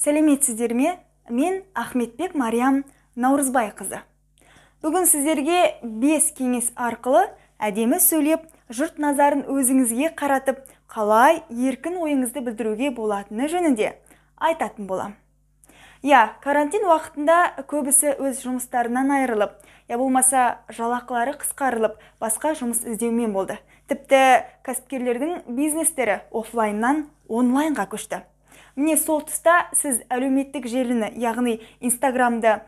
Сәлеметсіздер ме? Мен Ахметбек Мариям Наурызбай қызы. Бүгін сіздерге 5 кеңес арқылы әдемі сөйлеп, жұрт назарын өзіңізге қаратып, қалай еркін ойыңызды білдіруге болатыны жөнінде айтатын болам. Карантин уақытында көбісі өз жұмыстарынан айырылып, болмаса жалақылары қысқарылып, басқа жұмыс іздеумен болды. Тіпті кәсіпкерлердің бизнестері офлайннан онлайнға көшті. Міне сол тұста сіз әлеуметтік желіні, яғни Инстаграмды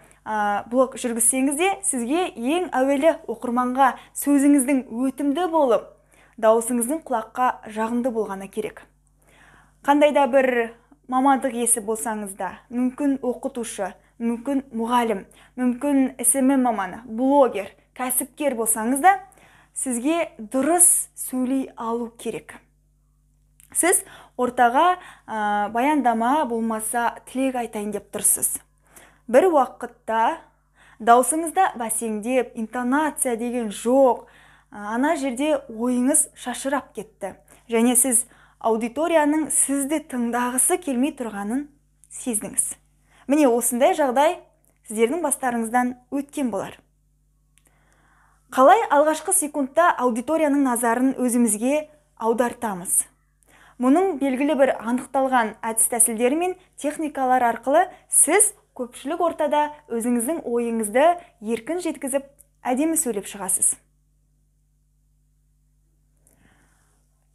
блог жүргізсеңіз де, сізге ең әуелі оқырманға сөзіңіздің өтімді болып, дауысыңыздың құлаққа жағымды болғаны керек. Қандай да бір мамандық иесі болсаңыз да, мүмкін оқытушы, мүмкін мұғалім, мүмкін SMM маманы, блогер, кәсіпкер болсаңыз да, сізге дұрыс сөйлей алу керек. Сіз ортаға баяндама болмаса тілек айтайын деп тұрсыз. Бір уақытта даусыңызда бәсеңдеп, интонация деген жоқ, ана жерде ойыңыз шашырап кетті. Және сіз аудиторияның сізді тыңдағысы келмей тұрғанын сездіңіз. Міне осындай жағдай сіздердің бастарыңыздан өткен болар. Қалай алғашқы секундта аудиторияның назарын өзімізге аудартамыз? Мұның белгілі бір анықталған әдіс-тәсілдері мен техникалар арқылы сіз көпшілік ортада өзіңіздің ойыңызды еркін жеткізіп, әдемі сөйлеп шығасыз.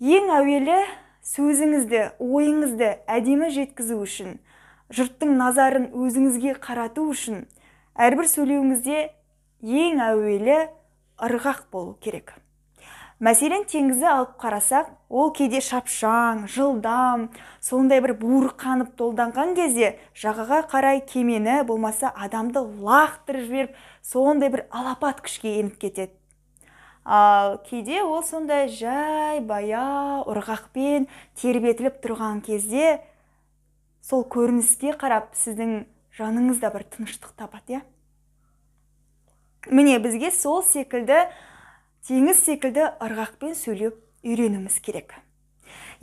Ең әуелі сөзіңізді, ойыңызды әдемі жеткізу үшін, жұрттың назарын өзіңізге қарату үшін, әрбір сөйлеуіңізде ең әуелі ырғақ болу керек. Мәселен, теңізді алып қарасақ, ол кейде шапшаң, жылдам, сондай бір буырқанып толданған кезде жағаға қарай кемені болмаса адамды лақтырып жіберіп, сондай бір алапат күшке еніп кетеді. Ал кейде ол сондай жай, баяу, ырғақпен тербетіліп тұрған кезде сол көрініске қарап сіздің жаныңыз да бір тыныштық табады. Міне бізге сол секілді теңіз секілді ырғақпен сөйлеп үйренуіміз керек.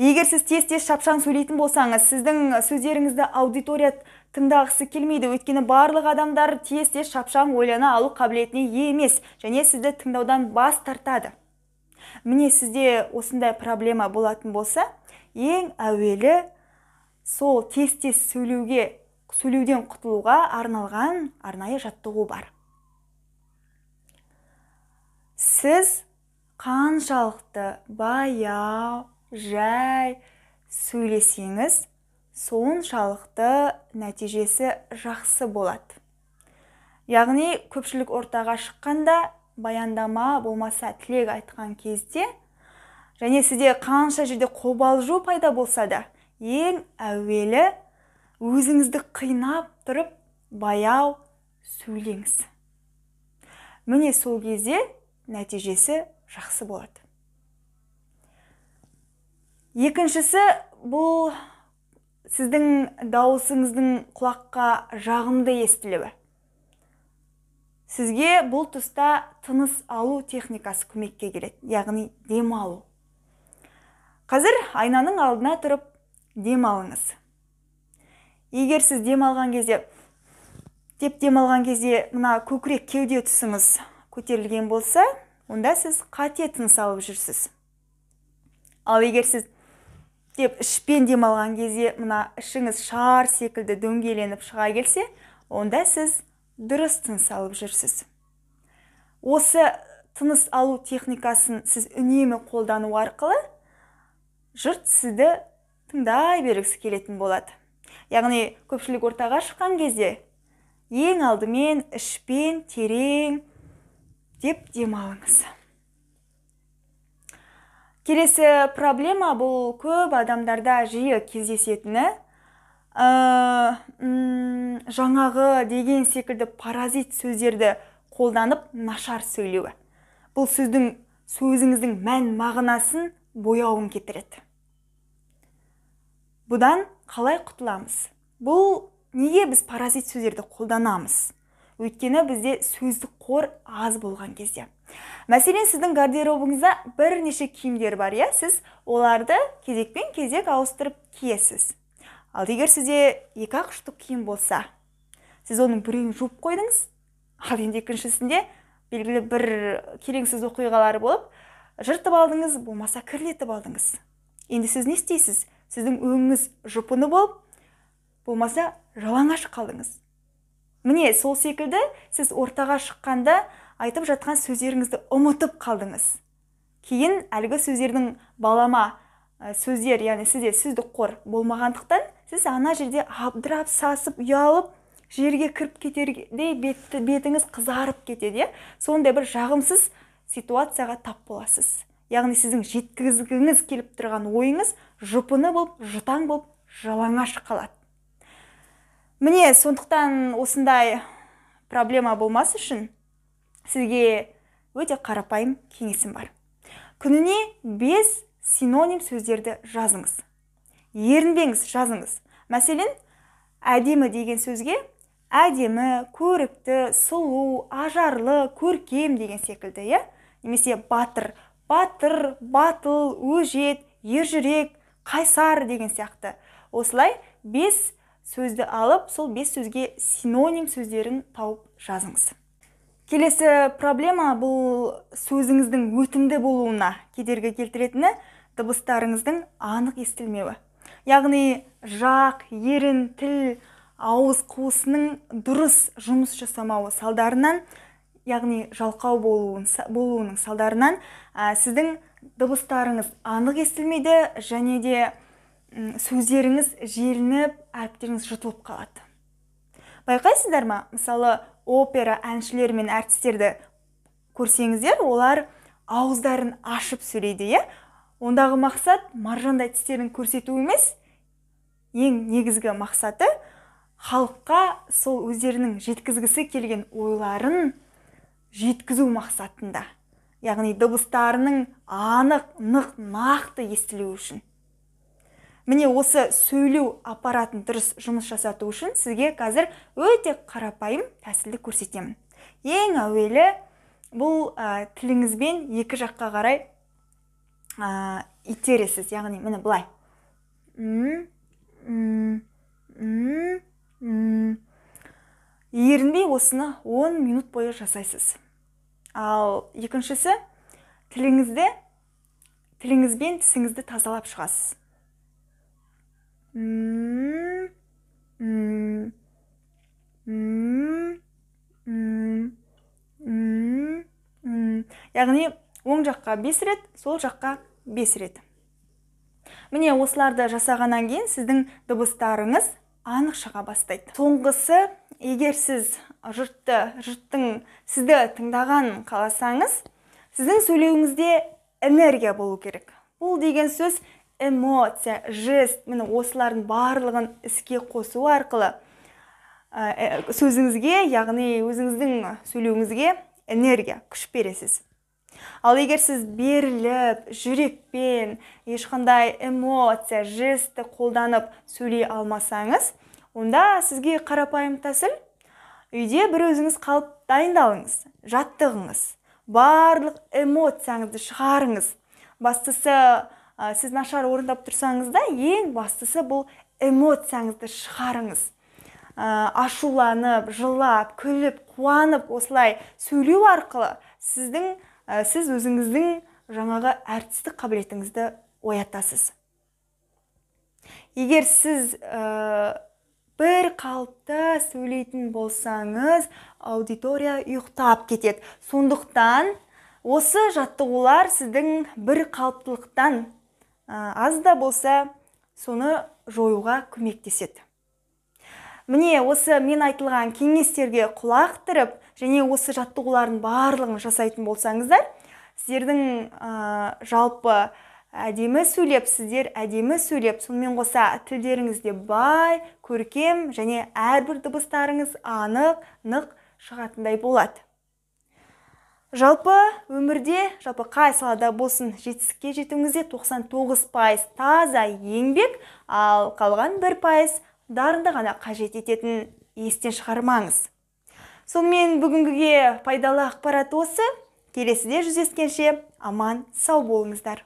Егер сіз тез-тез шапшаң сөйлейтін болсаңыз, сіздің сөздеріңізді аудитория тыңдағысы келмейді, өйткені барлық адамдар тез-тез шапшаң ойлана алу қабілетіне емес, және сізді тыңдаудан бас тартады. Міне сізде осындай проблема болатын болса, ең әуелі сол тез-тез сөйлеуден құтылуға арналған арнайы жаттығу бар. Сіз қаншалықты баяу, жай сөйлесеңіз, соншалықты нәтижесі жақсы болады. Яғни, көпшілік ортаға шыққанда, баяндама болмаса тілек айтқан кезде, және сізде қанша жерде қобалжу пайда болса да, ең әуелі өзіңізді қинап тұрып, баяу сөйлеңіз. Міне сол кезде нәтижесі жақсы болады. Екіншісі, бұл сіздің дауысыңыздың құлаққа жағымды естілуі. Сізге бұл тұста тыныс алу техникасы көмекке келеді, яғни дем алу. Қазір айнаның алдына тұрып дем алыңыз. Егер сіз дем алған кезде, мына көкірек кеуде тұсыңыз көтерілген болса, онда сіз қате тыныс алып жүрсіз. Ал егер сіз ішпен дем алған кезде, мына ішіңіз шар секілді дөңгеленіп шыға келсе, онда сіз дұрыс тыныс алып жүрсіз. Осы тыныс алу техникасын сіз үнемі қолдану арқылы, жұрт сізді тыңдай бергісі келетін болады. Яғни, көпшілік ортаға шыққан кезде, ең алдымен ішпен терең деп дем алыңыз. Келесі проблема бұл көп адамдарда жиі кездесетіні, жаңағы деген секілді паразит сөздерді қолданып нашар сөйлеуі. Бұл сөзіңіздің мән мағынасын бояуын кетіреді. Бұдан қалай құтыламыз? Бұл неге біз паразит сөздерді қолданамыз? Өйткені бізде сөздік қор аз болған кезде. Мәселен, сіздің гардеробыңызда бірнеше киімдер бар, сіз оларды кезекпен кезек ауыстырып киесіз. Ал егер сізде 2 ұштық киім болса, сіз оның біреуін жуып қойдыңыз, ал енді екіншісінде белгілі бір келеңсіз оқиғалар болып, жыртып алдыңыз, болмаса кірлетіп алдыңыз. Енді сіз не істейсіз? Сіздің өңіңіз жұпыны болып, болмаса жалаңаш қалдыңыз. Міне сол секілді сіз ортаға шыққанда айтып жатқан сөздеріңізді ұмытып қалдыңыз. Кейін әлгі сөздердің балама сөздер, яғни сізде сөздік қор болмағандықтан, сіз ана жерде абдырап, сасып, ұялып, жерге кіріп кетердей бетіңіз қызарып кетеді. Сондай бір жағымсыз ситуацияға тап боласыз. Яғни сіздің жеткізгіңіз келіп тұрған ойыңыз жұпыны болып, жұтаң болып, жалаңаш қалады. Міне, сондықтан осындай проблема болмас үшін сізге өте қарапайым кеңесім бар. Күніне 5 синоним сөздерді жазыңыз. Ерінбеңіз, жазыңыз. Мәселен, әдемі деген сөзге әдемі, көрікті, сұлу, ажарлы, көркем деген секілді, немесе батыр, батыл, өжет, ержүрек, қайсар деген сияқты. Осылай 5 сөзді алып, сол 5 сөзге синоним сөздерін тауып жазыңыз. Келесі проблема бұл сөзіңіздің өтімді болуына кедергі келтіретіні дыбыстарыңыздың анық естілмеуі. Яғни жақ, ерін, тіл, ауыз қуысының дұрыс жұмыс жасамауы салдарынан, яғни жалқау болуының салдарынан сіздің дыбыстарыңыз анық естілмейді және де сөздеріңіз желініп, әріптеріңіз жұтылып қалады. Байқайсыздар ма? Мысалы, опера әншілер мен әртістерді көрсеңіздер, олар ауыздарын ашып сөйлейді. Ондағы мақсат маржандай тістерін көрсету емес, ең негізгі мақсаты халыққа сол өздерінің жеткізгісі келген ойларын жеткізу мақсатында. Яғни дыбыстарының анық, нақты естілуі үшін. Міне осы сөйлеу аппаратын дұрыс жұмыс жасату үшін сізге қазір өте қарапайым тәсілді көрсетемін. Ең әуелі бұл тіліңізбен екі жаққа қарай итересіз, яғни міне былай. Ерінбей осыны 10 минут бойы жасайсыз. Ал екіншісі, тіліңізбен тісіңізді тазалап шығасыз. Яғни оң жаққа 5 рет, сол жаққа 5 рет. Міне осыларды жасағаннан кейін сіздің дыбыстарыңыз анық шыға бастайды. Соңғысы, егер сіз жұрттың сізді тыңдаған қаласаңыз, сіздің сөйлеуіңізде энергия болу керек. Бұл деген сөз эмоция, жест, міне осылардың барлығын іске қосу арқылы сөзіңізге, яғни өзіңіздің сөйлеуіңізге энергия, күш бересіз. Ал егер сіз беріліп, жүрекпен, ешқандай эмоция, жесті қолданып сөйлей алмасаңыз, онда сізге қарапайым тәсіл, үйде бір өзіңіз қалып дайындалыңыз, жаттығыңыз, барлық эмоцияңызды шығарыңыз. Бастысы, сіз нашар орындап тұрсаңыз да, ең бастысы бұл эмоцияңызды шығарыңыз. Ашуланып, жылап, күліп, қуанып, осылай сөйлеу арқылы сіз өзіңіздің жаңағы әртістік қабілетіңізді оятасыз. Егер сіз бір қалыпта сөйлейтін болсаңыз, аудитория ұйықтап кетеді. Сондықтан осы жаттығулар сіздің бір қалыптылықтан аз да болса соны жоюға көмектеседі. Міне осы мен айтылған кеңестерге құлақ түріп, және осы жаттығулардың барлығын жасайтын болсаңыздар, сіздердің жалпы әдемі сөйлеп, сонымен қоса тілдеріңізде бай, көркем және әрбір дыбыстарыңыз анық, нық шығатындай болады. Жалпы өмірде, қай салада болсын, жетістікке жетуіңізде 99% таза еңбек, ал қалған 1% дарынды ғана қажет ететін естен шығармаңыз. Сонымен бүгінгіге пайдалы ақпарат осы. Келесіде жүздескенше аман сау болыңыздар.